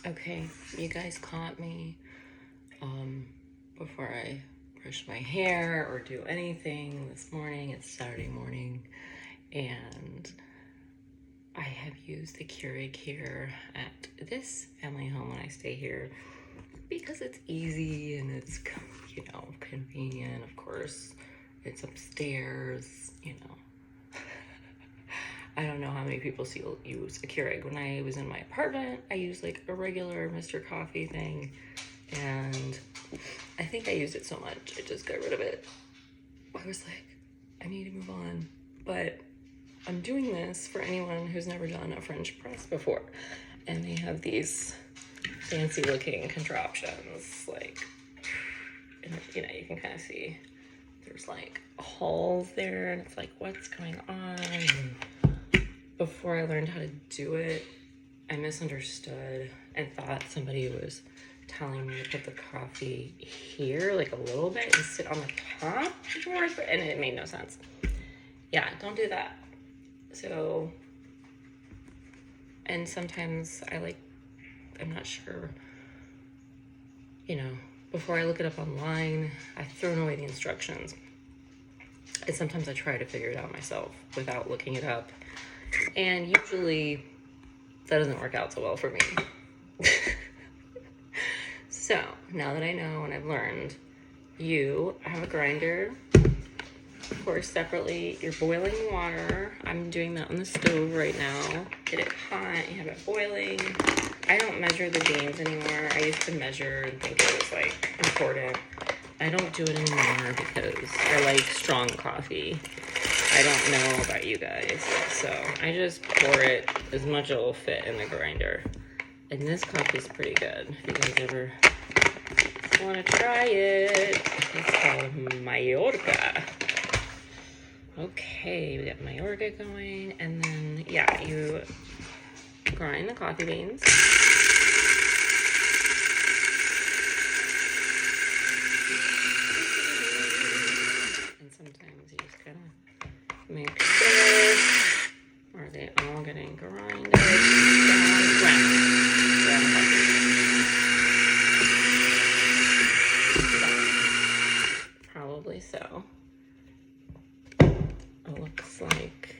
Okay, you guys caught me before I brush my hair or do anything this morning. It's Saturday morning, and I have used the Keurig here at this family home when I stay here because it's easy and it's, convenient. Of course, it's upstairs, I don't know how many people still use a Keurig. When I was in my apartment, I used like a regular Mr. Coffee thing, and I think I used it so much, I just got rid of it. I was like, I need to move on. But I'm doing this for anyone who's never done a French press before. And they have these fancy looking contraptions, like, and, you can kind of see there's like holes there, and it's like, what's going on? Before I learned how to do it, I misunderstood and thought somebody was telling me to put the coffee here, like a little bit, and sit on the top before, and it made no sense. Yeah, don't do that. So, and sometimes I'm not sure, before I look it up online, I've thrown away the instructions. And sometimes I try to figure it out myself without looking it up. And usually that doesn't work out so well for me. So now that I know and I've learned, you have a grinder. Of course, separately, you're boiling water. I'm doing that on the stove right now. Get it hot, you have it boiling. I don't measure the beans anymore. I used to measure and think it was like important. I don't do it anymore because I like strong coffee. I don't know about you guys, so I just pour it as much as it will fit in the grinder. And this coffee is pretty good. If you guys ever want to try it, it's called Majorca. Okay, we got Majorca going, and then, you grind the coffee beans. And sometimes you just kind of make sure, are they all getting grinded down? Ground coffee. Probably so. It looks like,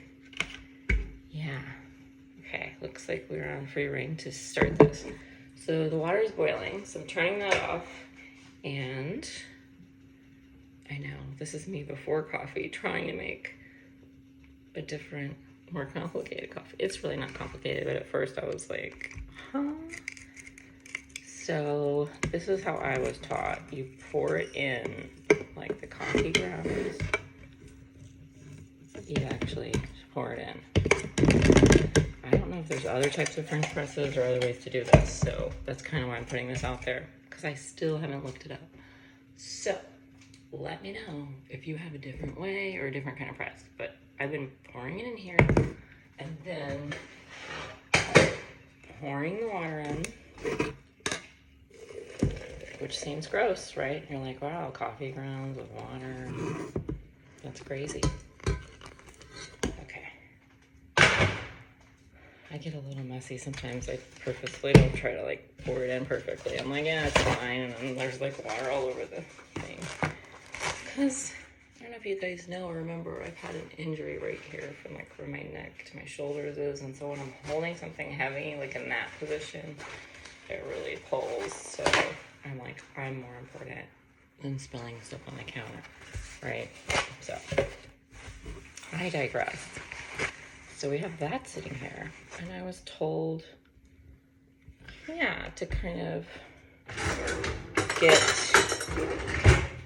okay, looks like we're on free reign to start this. So the water is boiling, so I'm turning that off, and I know, this is me before coffee, trying to make a different, more complicated coffee. It's really not complicated, but at first I was like, huh? So this is how I was taught. You pour it in, like the coffee grounds. You actually pour it in. I don't know if there's other types of French presses or other ways to do this, so that's kind of why I'm putting this out there, because I still haven't looked it up. So let me know if you have a different way or a different kind of press. But I've been pouring it in here and then pouring the water in, which seems gross, right? You're like, wow, coffee grounds with water. That's crazy. Okay. I get a little messy sometimes. I purposely don't try to like pour it in perfectly. I'm like, yeah, it's fine. And then there's like water all over the thing. Because I don't know if you guys know or remember, I've had an injury right here from like where my neck to my shoulders is. And so when I'm holding something heavy, like in that position, it really pulls. So I'm like, I'm more important than spilling stuff on the counter, right? So I digress. So we have that sitting here, and I was told, to kind of get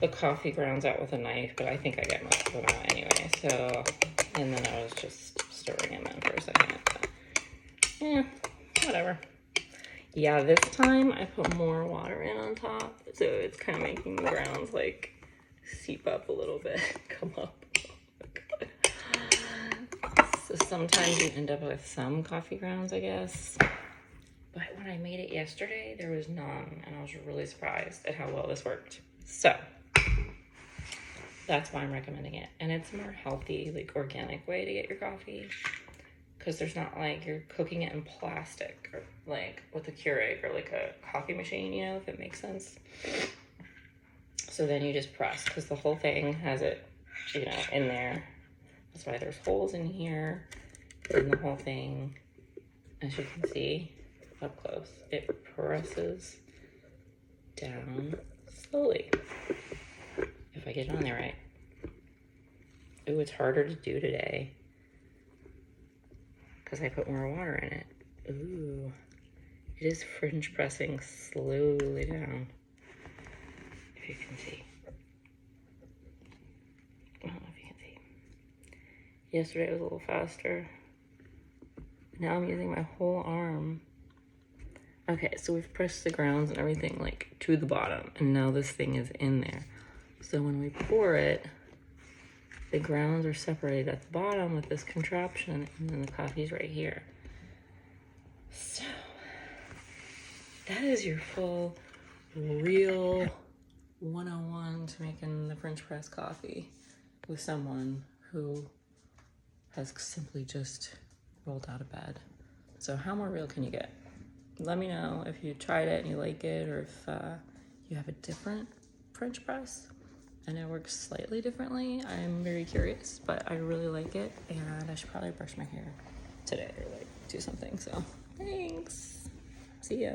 the coffee grounds out with a knife, but I think I get most of them out anyway. So, and then I was just stirring them in for a second. So, whatever. Yeah, this time I put more water in on top, so it's kind of making the grounds like seep up a little bit, come up. So sometimes you end up with some coffee grounds, I guess. But when I made it yesterday, there was none, and I was really surprised at how well this worked. So that's why I'm recommending it. And it's a more healthy, like organic way to get your coffee, because there's not like you're cooking it in plastic or like with a Keurig or like a coffee machine, you know, if it makes sense. So then you just press because the whole thing has it, you know, in there. That's why there's holes in here and the whole thing, as you can see up close, it presses down slowly. If I get it on there right. Ooh, it's harder to do today because I put more water in it. Ooh, it is French pressing slowly down. If you can see. I don't know if you can see. Yesterday was a little faster. Now I'm using my whole arm. Okay, so we've pressed the grounds and everything like to the bottom, and now this thing is in there. So when we pour it, the grounds are separated at the bottom with this contraption, and then the coffee's right here. So that is your full, real 101 to making the French press coffee with someone who has simply just rolled out of bed. So how more real can you get? Let me know if you tried it and you like it, or if you have a different French press and it works slightly differently. I'm very curious, but I really like it, and I should probably brush my hair today or like do something. So thanks. See ya.